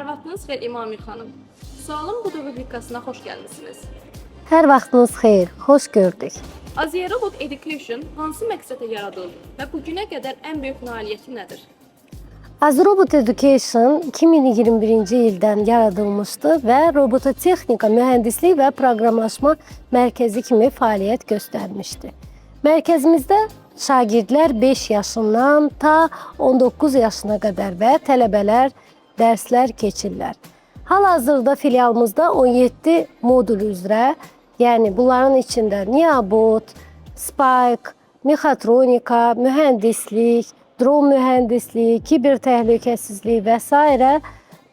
Hər vaxtınız xeyir İmamir xanım. Sualım budur rubrikasına xoş gəlmisiniz. Hər vaxtınız xeyir, xoş gördük. Aziya Robot Education hansı məqsədlə yaradıldı və bu günə qədər ən böyük nailiyyəti nədir? AziRobot Education 2021-ci ildən yaradılmışdı və robototexnika, mühəndislik və proqramlaşma mərkəzi kimi fəaliyyət göstərmişdi. Mərkəzimizdə şagirdlər 5 yaşından ta 19 yaşına qədər və tələbələr dərslər keçirlər. Hal-hazırda filialımızda 17 modul üzrə, yəni bunların içində Niabot, Spike, mexatronika, mühəndislik, dron mühəndisliyi, kiber təhlükəsizliyi və s.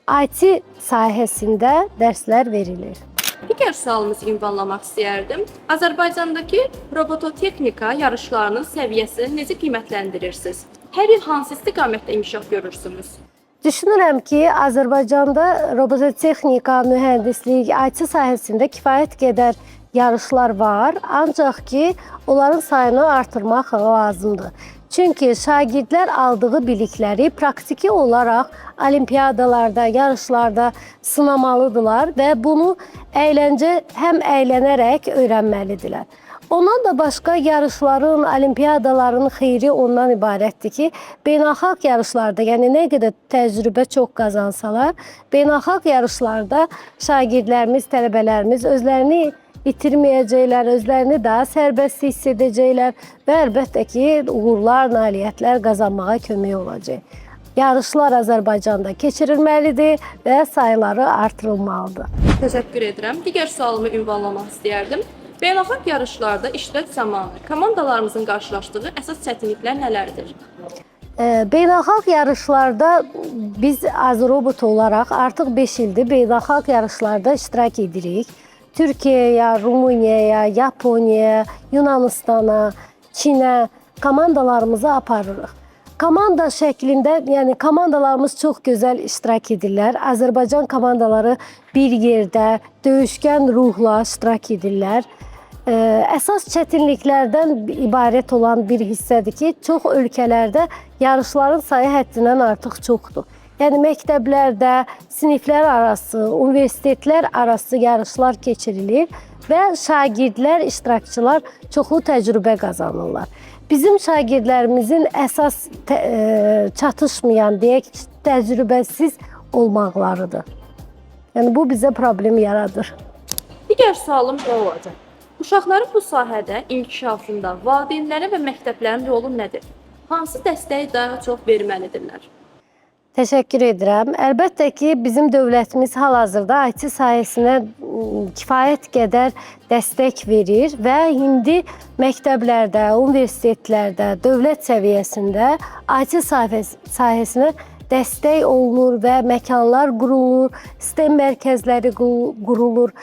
IT sahəsində dərslər verilir. Digər sualımızı ünvanlamaq istəyərdim. Azərbaycandakı robototexnika yarışlarının səviyyəsini necə qiymətləndirirsiniz? Hər il hansı istiqamətdə inkişaf görürsünüz? Düşünürəm ki, Azərbaycanda robototexnika, mühəndislik, IT sahəsində kifayət qədər yarışlar var, ancaq ki, onların sayını artırmaq lazımdır. Çünki şagirdlər aldığı bilikləri praktiki olaraq olimpiyadalarda, yarışlarda sınamalıdırlar və bunu həm əylənərək öyrənməlidirlər. Ondan da başqa yarışların, olimpiyadaların xeyri ondan ibarətdir ki, beynəlxalq yarışlarda, yəni nə qədər təcrübə çox qazansalar, beynəlxalq yarışlarda şagirdlərimiz, tələbələrimiz özlərini itirməyəcəklər, özlərini daha sərbəst hiss edəcəklər və əlbəttə ki, uğurlar, nailiyyətlər qazanmağa kömək olacaq. Yarışlar Azərbaycanda keçirilməlidir və sayıları artırılmalıdır. Təşəkkür edirəm. Digər sualımı ünvanlamaq istəyərdim. Beynəlxalq yarışlarda iştirak zamanı komandalarımızın qarşılaşdığı əsas çətinliklər nələrdir? Beynəlxalq yarışlarda biz AziRobot olaraq artıq 5 ildir beynəlxalq yarışlarda iştirak edirik. Türkiyəyə, Rumuniyaya, Yaponiyaya, Yunanistana, Çinə komandalarımızı aparırıq. Komanda şəklində, yəni komandalarımız çox gözəl iştirak edirlər. Azərbaycan komandaları bir yerdə döyüşkən ruhla iştirak edirlər. Əsas çətinliklərdən ibarət olan bir hissədir ki, çox ölkələrdə yarışların sayı həddindən artıq çoxdur. Yəni məktəblərdə, siniflər arası, universitetlər arası yarışlar keçirilir və şagirdlər, iştirakçılar çoxlu təcrübə qazanırlar. Bizim şagirdlərimizin əsas çatışmayan, deyək, təcrübəsiz olmaqlarıdır. Yəni bu bizə problem yaradır. Digər sualım bu olacaq. Uşaqların bu sahədə inkişafında valideynlərin və məktəblərin rolu nədir? Hansı dəstəyi daha çox verməlidirlər? Təşəkkür edirəm. Əlbəttə ki, bizim dövlətimiz hal-hazırda IT sahəsinə kifayət qədər dəstək verir və indi məktəblərdə, universitetlərdə, dövlət səviyyəsində IT sahəsinə dəstək olunur və məkanlar qurulur, STEM mərkəzləri qurulur.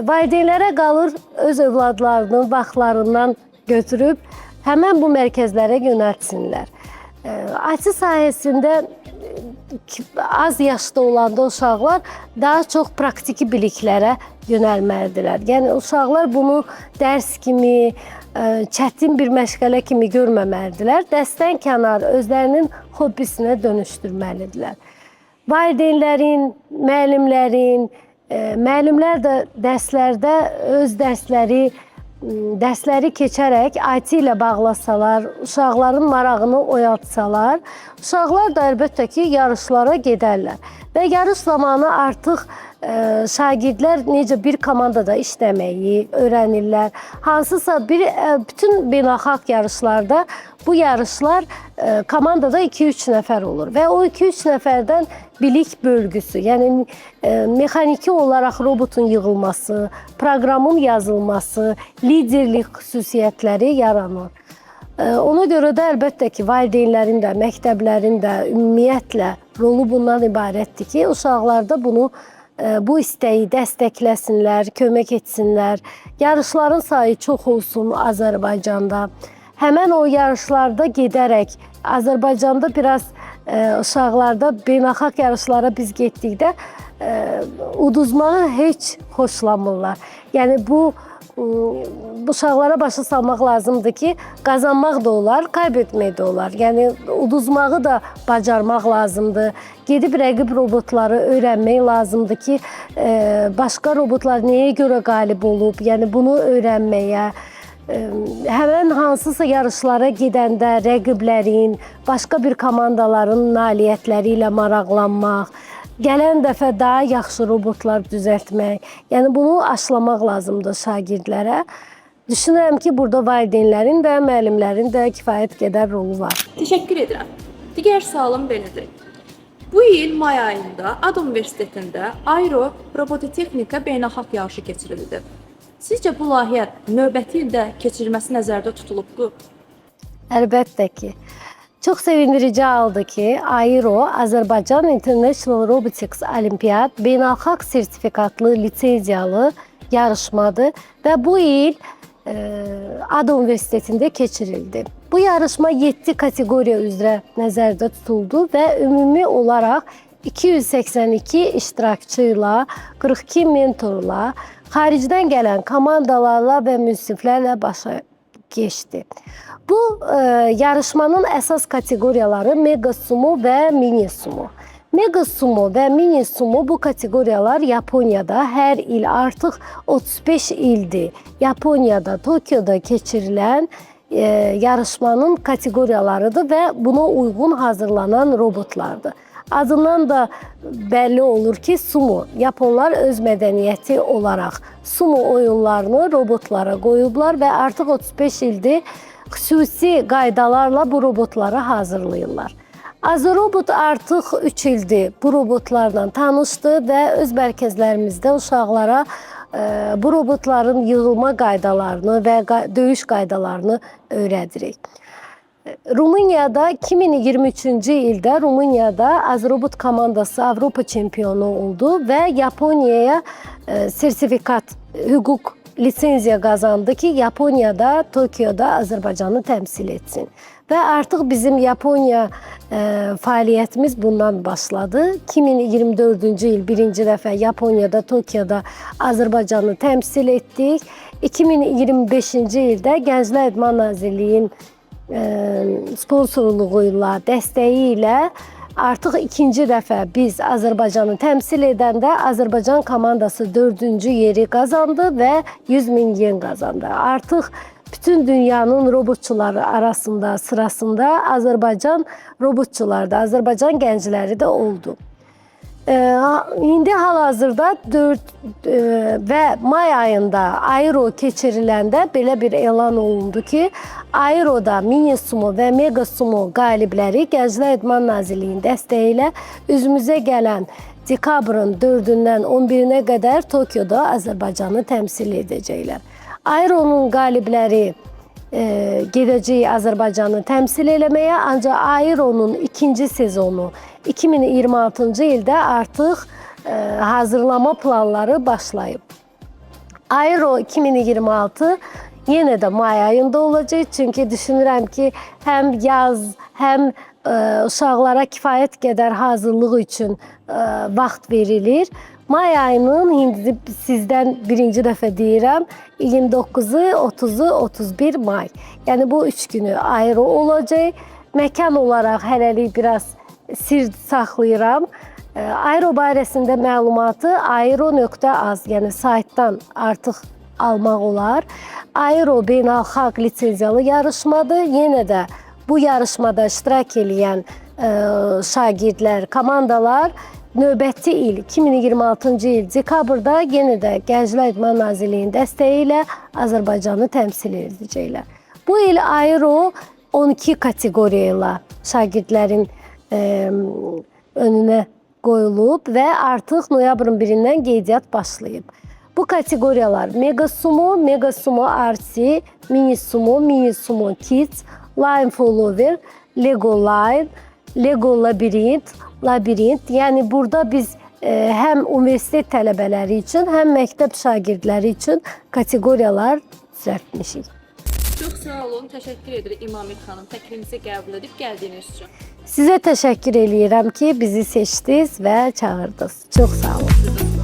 Valideynlərə qalır öz övladlarının vaxtlarından götürüb həmən bu mərkəzlərə yönəltsinlər. IT sahəsində az yaşda olanda uşaqlar daha çox praktiki biliklərə yönəlməlidirlər. Yəni uşaqlar bunu dərs kimi, çətin bir məşğələ kimi görməməlidirlər. Dərsdən kənar özlərinin hobbisinə dönüşdürməlidirlər. Valideynlərin, müəllimlər də dərslərdə öz dərsləri keçərək IT ilə bağlasalar, uşaqların marağını oyatsalar, uşaqlar da əlbəttə ki, yarışlara gedərlər. Və yarış zamanı artıq şagirdlər necə bir komandada işləməyi öyrənirlər. Hansısa bütün beynəlxalq yarışlarda bu yarışlar komandada 2-3 nəfər olur və o 2-3 nəfərdən bilik bölgüsü, yəni mexaniki olaraq robotun yığılması, proqramın yazılması, liderlik xüsusiyyətləri yaranır. Ona görə də əlbəttə ki, valideynlərin də, məktəblərin də ümumiyyətlə rolu bundan ibarətdir ki, uşaqlarda bu istəyi dəstəkləsinlər, kömək etsinlər. Yarışların sayı çox olsun Azərbaycanda. Həmən o yarışlarda gedərək, Azərbaycanda biraz uşaqlarda beynəlxalq yarışlara biz getdikdə uduzmağı heç xoşlamırlar. Yəni bu uşaqlara başa salmaq lazımdır ki, qazanmaq da olar, kaybetmək də olar. Yəni uduzmağı da bacarmaq lazımdır. Gedib rəqib robotları öyrənmək lazımdır ki, başqa robotlar nəyə görə qalib olub, yəni bunu öyrənməyə, həmən hansısa yarışlara gedəndə rəqiblərin, başqa bir komandaların nailiyyətləri ilə maraqlanmaq, gələn dəfə daha yaxşı robotlar düzəltmək, yəni bunu aşılamaq lazımdır şagirdlərə. Düşünürəm ki, burada valideynlərin də, müəllimlərin də kifayət qədər rolu var. Təşəkkür edirəm. Digər sualım belədir. Bu il may ayında AD Universitetində Aero Robototexnika beynəlxalq yarışı keçirildi. Sizcə bu layihə növbəti ildə keçirilməsi nəzərdə tutulubmu? Əlbəttə ki. Çox sevindirici haldır ki, Aero Azərbaycan International Robotics Olimpiyat beynəlxalq sertifikatlı lisenziyalı yarışmadır və bu il AD Universitetində keçirildi. Bu yarışma 7 kateqoriya üzrə nəzərdə tutuldu və ümumi olaraq 282 iştirakçı ilə, 42 mentorla, xaricdən gələn komandalarla və münsiflərlə başa keçdi. Bu yarışmanın əsas kateqoriyaları Mega Sumo və Mini Sumo. Mega Sumo və Mini Sumo bu kateqoriyalar Yaponiyada hər il artıq 35 ildir. Yaponiyada, Tokyoda keçirilən yarışmanın kateqoriyalarıdır və buna uyğun hazırlanan robotlardır. Adından da bəlli olur ki, sumo. Yaponlar öz mədəniyyəti olaraq sumo oyunlarını robotlara qoyublar və artıq 35 ildir xüsusi qaydalarla bu robotları hazırlayırlar. Azrobot artıq 3 ildir bu robotlarla tanışdı və öz mərkəzlərimizdə uşaqlara bu robotların yığılma qaydalarını və döyüş qaydalarını öyrədirik. Rumuniyada 2023-cü ildə Rumuniyada Azrobot komandası Avropa çempionu oldu və Yaponiyaya sertifikat, hüquq, lisenziya qazandı ki, Yaponiyada, Tokyoda Azərbaycanı təmsil etsin. Və artıq bizim Yaponiya fəaliyyətimiz bundan başladı. 2024-cü il birinci dəfə Yaponiyada, Tokyoda Azərbaycanı təmsil etdik. 2025-ci ildə Gənclər İdman Nazirliyinin sponsorluğu ilə, dəstəyi ilə artıq ikinci dəfə biz Azərbaycanı təmsil edəndə Azərbaycan komandası 4-cü yeri qazandı və 100.000 yen qazandı. Artıq bütün dünyanın robotçuları arasında, sırasında Azərbaycan robotçuları da, Azərbaycan gəncləri də oldu. İndi hal-hazırda 4 və may ayında Aero keçiriləndə belə bir elan olundu ki, Aeroda Mini Sumo və Mega Sumo qalibləri Gənclər İdman Nazirliyinin dəstəyi ilə üzümüzə gələn dekabrın 4-dən 11-nə qədər Tokyoda Azərbaycanı təmsil edəcəklər. Aeronun qalibləri gedəcək Azərbaycanı təmsil eləməyə, ancaq Aeronun ikinci sezonu 2026-cı ildə artıq hazırlama planları başlayıb. Aero 2026 yenə də may ayında olacaq, çünki düşünürəm ki, həm yaz, həm uşaqlara kifayət qədər hazırlıq üçün vaxt verilir. May ayının indi sizdən birinci dəfə deyirəm, 29-u, 30-u, 31 may. Yəni bu 3 günü Aero olacaq. Məkan olaraq hələlik biraz sir saxlayıram. Aero barəsində məlumatı aero.az, yəni saytdan artıq almaq olar. Aero beynəlxalq lisenziyalı yarışmadır. Yenə də bu yarışmada iştirak edən şagirdlər, komandalar növbəti il 2026-cı il dekabrda yenə də Gənclər İdman Nazirliyinin dəstəyi ilə Azərbaycanı təmsil edəcəklər. Bu il Aero 12 kateqoriya ilə şagirdlərin önünə qoyulub və artıq noyabrın 1-dən qeydiyyat başlayıb. Bu kateqoriyalar Mega Sumo, Mega Sumo RC, Mini Sumo, Mini Sumo Kids, Line Follower, Lego Line, Lego Labirint, yəni burada biz həm universitet tələbələri üçün, həm məktəb şagirdləri üçün kateqoriyalar düzəltmişik. Çox sağ olun, təşəkkür edirik İmamil xanım, təklifimizi qəbul edib gəldiyiniz üçün. Sizə təşəkkür eləyirəm ki, bizi seçdiniz və çağırdınız. Çox sağ olun.